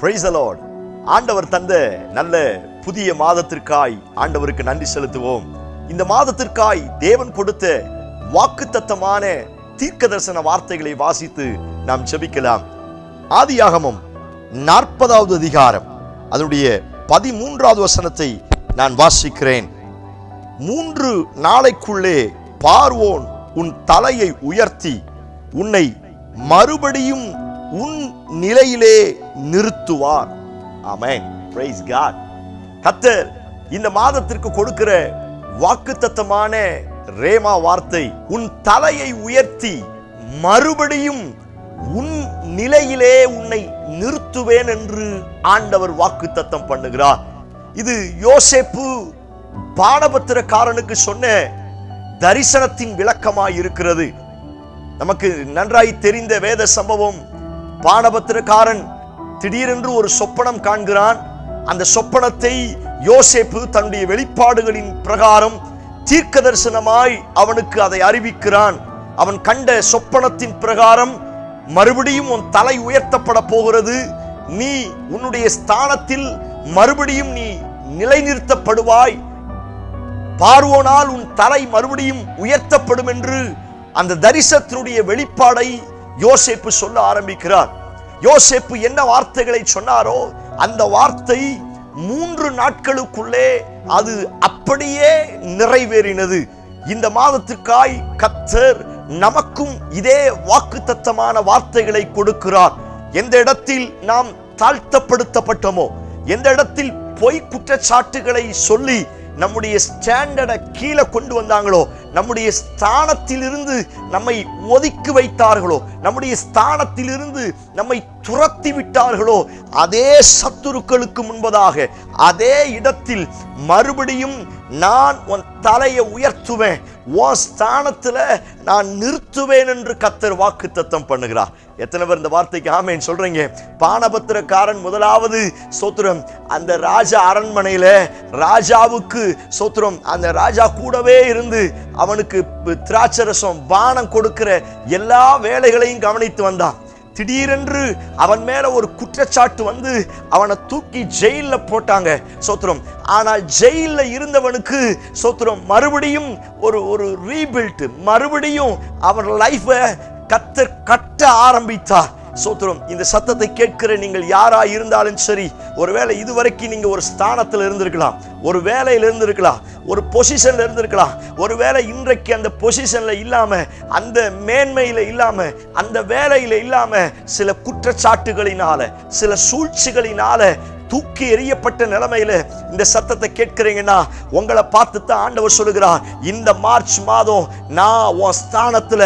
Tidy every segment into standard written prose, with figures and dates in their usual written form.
Praise the Lord. ஆண்டவர் தந்த நல்ல புதிய மாதத்திற்காய் ஆண்டவருக்கு நன்றி செலுத்துவோம். இந்த மாதத்திற்காய் தேவன் கொடுத்த வாக்குத்தத்தமான தீர்க்கதரிசன வார்த்தைகளை வாசித்து நாம் ஜெபிக்கலாம். ஆதியாகமம் 40வது அதிகாரம் அதனுடைய 13வது வசனத்தை நான் வாசிக்கிறேன். 3 நாளைக்குள்ளே பார்வோன் உன் தலையை உயர்த்தி உன்னை மறுபடியும் உன் நிலையிலே நிறுத்துவார். ஆமென். Praise God. கர்த்தர் இந்த மாதத்திற்கு கொடுக்கிற வாக்குத்தத்தமான ரேமா வார்த்தை, உன் தலையை உயர்த்தி மறுபடியும் உன் நிலையிலே உன்னை நிறுத்துவேன் என்று ஆண்டவர் வாக்குத்தத்தம் பண்ணுகிறார். இது யோசேப்பு பானபத்திரக்காரனுக்கு சொன்ன தரிசனத்தின் விளக்கமாய் இருக்கிறது. நமக்கு நன்றாய் தெரிந்த வேத சம்பவம். பானபத்திரக்காரன் திடீரென்று ஒரு சொப்பனம் காண்கிறான். அந்த சொப்பனத்தை யோசேப்பு தன்னுடைய வெளிப்பாடுகளின் பிரகாரம் தீர்க்க தரிசனமாய் அவனுக்கு அதை அறிவிக்கிறான். அவன் கண்ட சொப்பனத்தின் பிரகாரம் மறுபடியும் உன் தலை உயர்த்தப்பட போகிறது, நீ உன்னுடைய ஸ்தானத்தில் மறுபடியும் நீ நிலைநிறுத்தப்படுவாய், பார்வோனால் உன் தலை மறுபடியும் உயர்த்தப்படும் என்று அந்த தரிசனத்தினுடைய வெளிப்பாடை யோசேப்பு சொல்ல ஆரம்பிக்கிறார். யோசேப்பு என்ன வார்த்தைகளை சொன்னாரோ அந்த வார்த்தை 3 நாட்களுக்குள்ளே அது அப்படியே நிறைவேறினது. இந்த மாதத்துக்காய் கர்த்தர் நமக்கும் இதே வாக்குத்தத்தமான வார்த்தைகளை கொடுக்கிறார். எந்த இடத்தில் நாம் தாழ்த்தப்படுத்தப்பட்டோமோ, எந்த இடத்தில் பொய் குற்றச்சாட்டுகளை சொல்லி நம்முடைய ஸ்டாண்டர்டை கீழே கொண்டு வந்தாங்களோ, நம்முடைய ஸ்தானத்திலிருந்து நம்மை ஒதுக்கி வைத்தார்களோ, நம்முடைய ஸ்தானத்திலிருந்து நம்மை துரத்தி விட்டார்களோ, அதே சத்துருக்களுக்கு முன்பதாக அதே இடத்தில் மறுபடியும் நான் உன் தலையை உயர்த்துவேன், உன் ஸ்தானத்துல நான் நிறுத்துவேன் என்று கர்த்தர் வாக்குத்தத்தம் பண்ணுகிறார். எத்தனை பேர் இந்த வார்த்தைக்கு ஆமென் சொல்றீங்க? பானபத்திரக்காரன் முதலாவது ஸ்தோத்திரம் அந்த ராஜா அரண்மனையில ராஜாவுக்கு ஸ்தோத்திரம் அந்த ராஜா கூடவே இருந்து அவனுக்கு திராட்சரசம் பானம் கொடுக்கிற எல்லா வேலைகளையும் கவனித்து வந்தான். திடீரென்று அவன் மேல ஒரு குற்றச்சாட்டு வந்து அவனை தூக்கி ஜெயில போட்டாங்க சோத்திரம். ஆனால் ஜெயில இருந்தவனுக்கு சோத்திரம் மறுபடியும் ஒரு ரீபில்ட், மறுபடியும் அவன் லைஃப கர்த்தர் கட்ட ஆரம்பித்தார். சோத்திரம். இந்த சத்தத்தை கேட்கிற நீங்கள் யாரா இருந்தாலும் சரி, ஒருவேளை இதுவரைக்கும் நீங்க ஒரு ஸ்தானத்தில் இருந்திருக்கலாம், ஒரு வேலையில் இருந்திருக்கலாம், ஒரு பொசிஷன்ல இருந்திருக்கலாம், ஒருவேளை இன்றைக்கு அந்த பொசிஷன்ல இல்லாம, அந்த மேன்மையில இல்லாம, அந்த வேலையில இல்லாம, சில குற்றச்சாட்டுகளினால, சில சூழ்ச்சிகளினால தூக்கி எறியப்பட்ட நிலைமையில இந்த சத்தத்தை கேட்கிறீங்கன்னா உங்களை பார்த்து தான் ஆண்டவர் சொல்லுகிறார், இந்த மார்ச் மாதம் நான் உன் ஸ்தானத்துல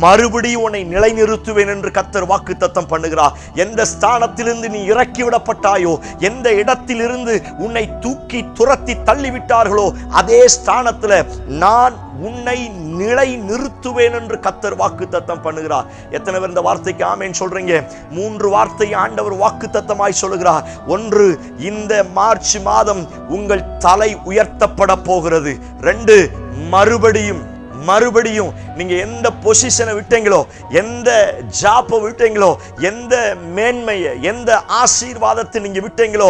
மறுபடியும் உன்னை நிலைநிறுத்துவேன் என்று கர்த்தர் வாக்குத்தத்தம் பண்ணுகிறார். எந்த ஸ்தானத்திலிருந்து நீ இறக்கி விடப்பட்டாயோ, எந்த இடத்திலிருந்து உன்னை தூக்கி துரத்தி தள்ளிவிட்டார்களோ, அதே ஸ்தானத்துல நான் உன்னை நிலை நிறுத்துவேன் என்று கர்த்தர் வாக்குத்தத்தம் பண்ணுகிறார். எத்தனை பேர் இந்த வார்த்தைக்கு ஆமென் சொல்றீங்க? 3 வார்த்தை ஆண்டவர் வாக்குத்தத்தமாய் சொல்லுகிறார். 1, இந்த மார்ச் மாதம் உங்கள் தலை உயர்த்தப்பட போகிறது. 2, மறுபடியும் நீங்க எந்த பொசிஷனை விட்டீங்களோ, எந்த ஜாப்பை விட்டீங்களோ, எந்த மேன்மையை, எந்த ஆசீர்வாதத்தை நீங்க விட்டீங்களோ,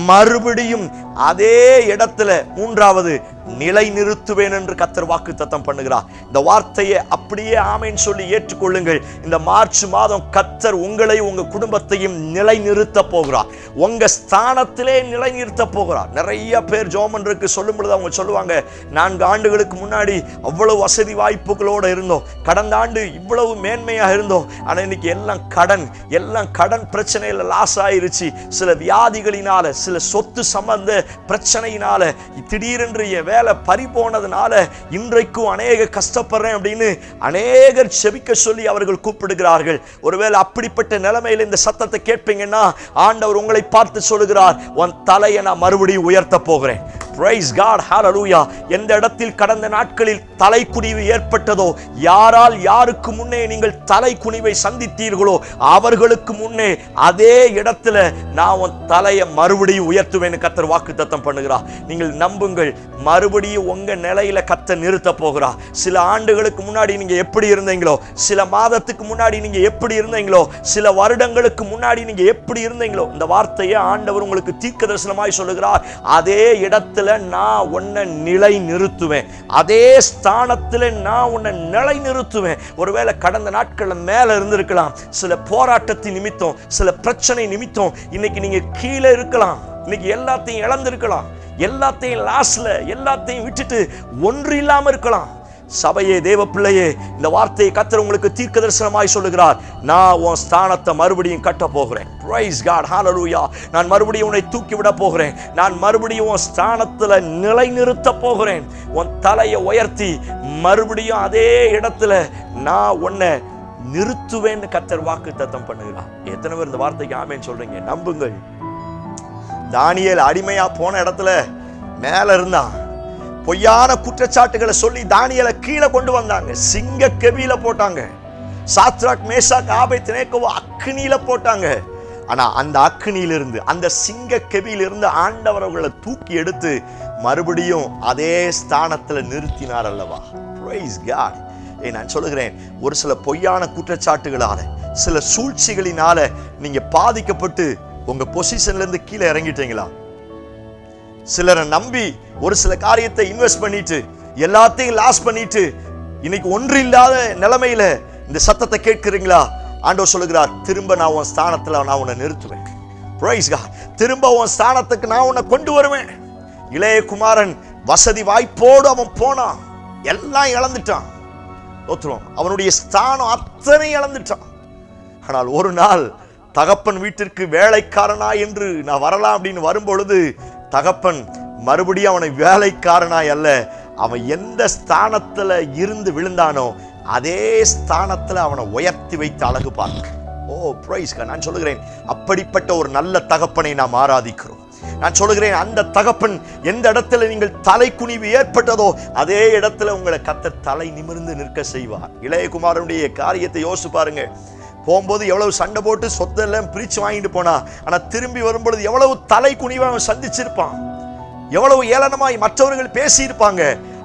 மறுபடியும் அதே இடத்துல 3வது நிலை நிறுத்துவேன் என்று கர்த்தர் வாக்குத்தத்தம் பண்ணுகிறார். இந்த வார்த்தையை அப்படியே ஆமென் சொல்லி ஏற்றுக்கொள்ளுங்கள். இந்த மார்ச் மாதம் கர்த்தர் உங்களை உங்க குடும்பத்தையும் நிலை நிறுத்த போகிறார். உங்க ஸ்தானத்திலே நிலை நிறுத்த போகிறார். நிறைய பேர் ஜோமன்ருக்கு சொல்லும் பொழுது அவங்க சொல்லுவாங்க, 4 ஆண்டுகளுக்கு முன்னாடி அவ்வளவு வசதி வாய்ப்புகளோடு இருந்தோம், கடந்த ஆண்டு இவ்வளவு மேன்மையாக இருந்தோம், ஆனா இன்னைக்கு எல்லாம் கடன் பிரச்சனையில லாஸ் ஆயிருச்சு, சில வியாதிகளினால, சில சொத்து சம்பந்த பிரச்சனையினால, திடீரென்று என் வேலை பறி போனதுனால இன்றைக்கும் அநேக கஷ்டப்படுறேன் அப்படின்னு அநேகர் செபிக்க சொல்லி அவர்கள் கூப்பிடுகிறார்கள். ஒருவேளை அப்படிப்பட்ட நிலைமையில் இந்த சத்தத்தை கேட்பீங்கன்னா ஆண்டவர் உங்களை பார்த்து சொல்லுகிறார், உன் தலையை நான் மறுபடியும் உயர்த்த போகிறேன். Praise God, hallelujah. எந்த இடத்தில் கடந்த நாட்களில் தலைக்குனிவு ஏற்பட்டதோ, யாரால் யாருக்கு முன்னே நீங்கள் தலைக்குனிவை சந்தித்தீர்களோ அவர்களுக்கு முன்னே அதே இடத்துல நான் உன் தலையை மறுபடியும் உயர்த்துவேன்னு கர்த்தர் வாக்குத்தத்தம் பண்ணுகிறார். நீங்கள் நம்புங்கள், மறுபடியும் உங்க நிலையில கர்த்தர் நிறுத்த போகிறார். சில ஆண்டுகளுக்கு முன்னாடி நீங்க எப்படி இருந்தீங்களோ, சில மாதத்துக்கு முன்னாடி நீங்க எப்படி இருந்தீங்களோ, சில வருடங்களுக்கு முன்னாடி நீங்க எப்படி இருந்தீங்களோ, இந்த வார்த்தையை ஆண்டவர் உங்களுக்கு தீர்க்க தரிசனமாய் சொல்லுகிறார். அதே இடத்துல நான் உன்னை நிலை நிறுத்துவேன், அதே ஸ்தானத்தில் நான் உன்னை நிலை நிறுத்துவேன். ஒருவேளை கடந்த நாட்கள்ல மேல இருந்திருக்கலாம், சில போராட்டத்தின் நிமித்தம், சில பிரச்சனை நிமித்தம் இன்னைக்கு நீங்க கீழே இருக்கலாம், இன்னைக்கு எல்லாத்தையும் இழந்திருக்கலாம், எல்லாத்தையும் லாஸ்ட்ல எல்லாத்தையும் விட்டுட்டு ஒன்று இல்லாம இருக்கலாம். சபையே, தேவ பிள்ளையே, இந்த வார்த்தையை கர்த்தர் உங்களுக்கு தீர்க்க தரிசனமாய் சொல்லுகிறார். நான் உன் ஸ்தானத்தை மறுபடியும் கட்ட போகிறேன். Praise God, hallelujah. நான் மறுபடியும் உன்னை தூக்கி விட போகிறேன். நான் மறுபடியும் உன் ஸ்தானத்துல நிலை நிறுத்த போகிறேன். உன் தலையை உயர்த்தி மறுபடியும் அதே இடத்துல நான் உன்னை நிறுத்துவேன்னு கர்த்தர் வாக்குத்தத்தம் பண்ணுகிறார். எத்தனை பேர் இந்த வார்த்தைக்கு ஆமென் சொல்றீங்க? நம்புங்கள். தானியேல் அடிமையா போன இடத்துல மேல இருந்தான். பொய்யான குற்றச்சாட்டுகளை சொல்லி தானியேலை கீழே கொண்டு வந்தாங்க, சிங்க கெபியில போட்டாங்க. சாத்ராக், மேஷாக், ஆபேத்நேகோவை அக்னியில போட்டாங்க. ஆனா அந்த அக்னியிலிருந்து, அந்த சிங்க கெபியிலிருந்து ஆண்டவர் அவர்களை தூக்கி எடுத்து மறுபடியும் அதே ஸ்தானத்துல நிறுத்தினார் அல்லவா? Praise God. நான் சொல்லுகிறேன், ஒரு சில பொய்யான குற்றச்சாட்டுகளால, சில சூழ்ச்சிகளினால நீங்க பாதிக்கப்பட்டு உங்க பொசிஷன்ல இருந்து கீழே இறங்கிட்டீங்களா? சிலரை நம்பி ஒரு சில காரியத்தை இன்வெஸ்ட் பண்ணிட்டு எல்லாத்தையும் லாஸ் பண்ணிட்டு இன்னைக்கு ஒன்று இல்லாத நிலைமையில இந்த சத்தத்தை கேட்கிறீங்களா? ஆண்டவர் சொல்லுகிறார், திரும்ப நான் உன் ஸ்தானத்துல நான் உன்னை நிறுத்துவேன். Praise God. திரும்ப உன் ஸ்தானத்துக்கு நான் உன்னை கொண்டு வருவேன். இளைய குமாரன் வசதி வாய்ப்போடு அவன் போனான், எல்லாம் இழந்துட்டான். அவனுடைய ஸ்தானம் அத்தனை இழந்துட்டான். ஆனால் ஒரு நாள் தகப்பன் வீட்டிற்கு வேலைக்காரனா என்று நான் வரலாம் அப்படின்னு வரும்பொழுது, தகப்பன் மறுபடியும் அவனை வேலைக்காரனாய் அல்ல, அவன் எந்த ஸ்தானத்துல இருந்து விழுந்தானோ அதே ஸ்தானத்துல அவனை உயர்த்தி வைத்து அழகு பார்க்க. ஓ பிரைஸ் காட். நான் சொல்லுகிறேன், அப்படிப்பட்ட ஒரு நல்ல தகப்பனை நாம் ஆராதிக்கிறோம். நான் சொல்லுகிறேன், அந்த தகப்பன் எந்த இடத்துல நீங்கள் தலை குனிவு ஏற்பட்டதோ அதே இடத்துல உங்களை கர்த்தர் தலை நிமிர்ந்து நிற்க செய்வார். இளையகுமாரனுடைய காரியத்தை யோசிச்சு பாருங்க. போகும்போது எவ்வளவு சண்டை போட்டு சொத்தெல்லாம் பிரிச்சு வாங்கிட்டு போனா, ஆனா திரும்பி வரும்பொழுது எவ்வளவு தலை குனிவை அவன் சந்திச்சிருப்பான், எவ்வளவு ஏளனமாய் மற்றவர்கள் பேசியிருப்பாங்க.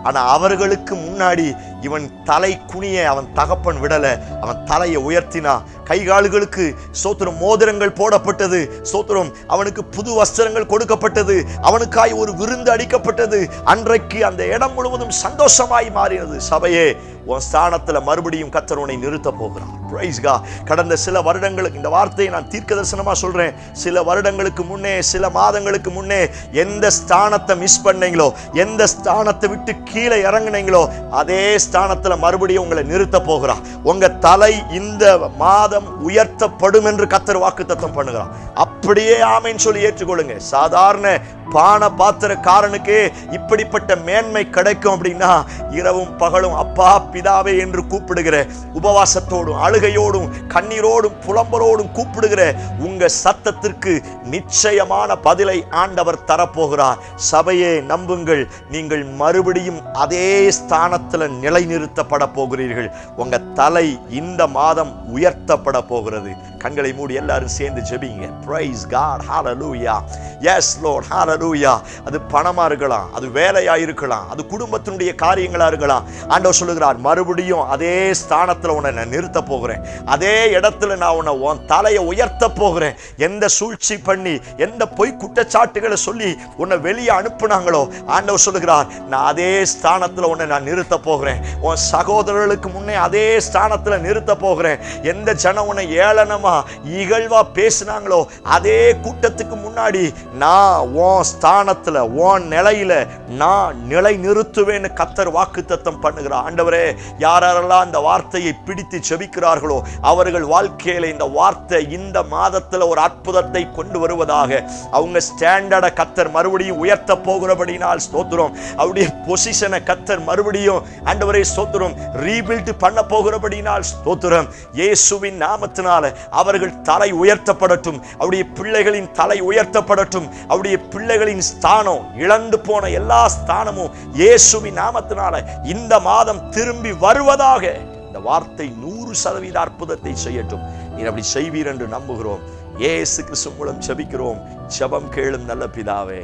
ஆனா அவர்களுக்கு முன்னாடி இவன் தலை குனிய அவன் தகப்பன் விடல, அவன் தலையை உயர்த்தினா. கைகால்களுக்கு ஸ்தோத்திரம் மோதிரங்கள் போடப்பட்டது, ஸ்தோத்திரம் அவனுக்கு புது வஸ்திரங்கள் கொடுக்கப்பட்டது, அவனுக்காய் ஒரு விருந்து அடிக்கப்பட்டது. அன்றைக்கு அந்த இடம் முழுவதும் சந்தோஷமாய் மாறினது. சபையே, உன் ஸ்தானத்துல மறுபடியும் கர்த்தர் உன்னை நிறுத்த போகிறார். Praise God. கடந்த சில வருடங்களுக்கு, இந்த வார்த்தையை நான் தீர்க்க தரிசனமா சொல்றேன், சில வருடங்களுக்கு முன்னே, சில மாதங்களுக்கு முன்னே எந்த ஸ்தானத்தை மிஸ் பண்ணீங்களோ, எந்த ஸ்தானத்தை விட்டு கீழே இறங்குனீங்களோ அதே ஸ்தானத்துல மறுபடியும் உங்களை நிறுத்த போகிறார். உங்க தலை இந்த மாதம் உயர்த்தப்படும் என்று கர்த்தர் வாக்குத்தத்தம் பண்ணுகிறார். அப்படியே ஆமென் சொல்லி ஏற்றுக்கொள்ளுங்க. சாதாரண பான பாத்திரக்காரனுக்கே இப்படிப்பட்ட மேன்மை கிடைக்கும் அப்படின்னா, இரவும் பகலும் அப்பா பிதாவே என்று கூப்பிடுகிற, உபவாசத்தோடும் அழுகையோடும் கண்ணீரோடும் புலம்பலோடும் கூப்பிடுகிற உங்க சத்தத்திற்கு நிச்சயமான பதிலை ஆண்டவர் தரப்போகிறார். சபையே நம்புங்கள், நீங்கள் மறுபடியும் அதே ஸ்தானத்தில் நிலைநிறுத்தப்பட போகிறீர்கள். உங்க தலை இந்த மாதம் உயர்த்தப்பட போகிறது. கண்களை மூடி எல்லாரும் சேர்ந்து ஜெபிங்க. Praise God, hallelujah. Yes Lord, hallelujah. அது பணமா இருக்கலாம், அது வேலையா இருக்கலாம், அது குடும்பத்தினுடைய காரியங்களா இருக்கலாம். ஆண்டவர் சொல்லுகிறார், மறுபடியும் அதே ஸ்தானத்துல உன்னை நான் நிறுத்த போகிறேன், அதே இடத்துல நான் உன் தலையை உயர்த்த போகிறேன். எந்த சூழ்ச்சி பண்ணி, எந்த பொய் குற்றச்சாட்டுகளை சொல்லி உன்னை வெளியே அனுப்புனாங்களோ, ஆண்டவர் சொல்லுகிறார், நான் அதே ஸ்தானத்துல உன்னை நான் நிறுத்த போகிறேன். உன் சகோதரர்களுக்கு முன்னே அதே ஸ்தானத்துல நிறுத்த போகிறேன். எந்த ஜனம் உன்னை ஏளனமா இகழ்வா பேசினாங்களோ அதே கூட்டத்துக்கு முன்னாடி நான் உன் ஸ்தானத்துல, உன் நிலையில நான் நிலை நிறுத்துவேன்னு கர்த்தர் வாக்குத்தத்தம் பண்ணுகிறார். ஆண்டவரே, யாரெல்லாம் இந்த வார்த்தையை பிடித்து ஜெபிக்கிறார்களோ அவர்கள் வாழ்க்கையில இந்த வார்த்தை இந்த மாதத்துல ஒரு அற்புதத்தை கொண்டு வருவதாக. அவங்க ஸ்டாண்டர்டை கர்த்தர் மறுபடியும் உயர்த்த போகிறபடினால் ஸ்தோத்திரம். அவருடைய பொசிஷனை கர்த்தர் மறுபடியும் ஆண்டவரே ஸ்தோத்திரம் ரீபில்ட் பண்ண போகிறபடினால் ஸ்தோத்திரம். இயேசுவின் நாமத்தினால அவர்கள் தலை உயர்த்தப்படட்டும், அவருடைய பிள்ளைகளின் தலை உயர்த்தப்படட்டும், அவருடைய பிள்ளைகள் பிள்ளைகளின் ஸ்தானம், இழந்து போன எல்லா ஸ்தானமும் இயேசுவின் நாமத்தினால இந்த மாதம் திரும்பி வருவதாக. இந்த வார்த்தை 100% அற்புதத்தை செய்யட்டும். நீர் அப்படி செய்வீர் என்று நம்புகிறோம். இயேசு கிறிஸ்து மூலம் ஜெபிக்கிறோம். ஜெபம் கேளும் நல்ல பிதாவே.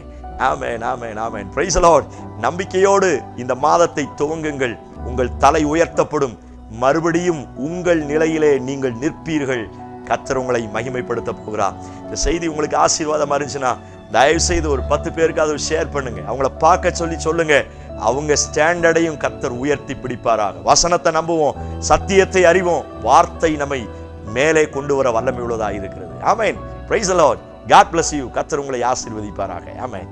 Amen, amen, amen. Praise the Lord. நம்பிக்கையோடு இந்த மாதத்தை துவங்குங்கள். உங்கள் தலை உயர்த்தப்படும். மறுபடியும் உங்கள் நிலையிலே நீங்கள் நிற்பீர்கள். கர்த்தர் உங்களை மகிமைப்படுத்த போகிறார். இந்த செய்தி உங்களுக்கு ஆசீர்வாதமா இருந்துச்சுன்னா தயவு செய்து ஒரு 10 பேருக்கு அதை ஷேர் பண்ணுங்க. அவங்கள பார்க்க சொல்லுங்க. அவங்க ஸ்டாண்டர்டையும் கர்த்தர் உயர்த்தி பிடிப்பாராக. வசனத்தை நம்புவோம், சத்தியத்தை அறிவோம். வார்த்தை நம்மை மேலே கொண்டு வர வல்லமை உள்ளதாக இருக்கிறது. Amen. Praise the Lord. God bless you. கர்த்தர் உங்களை ஆசீர்வதிப்பாராக. ஆமென்.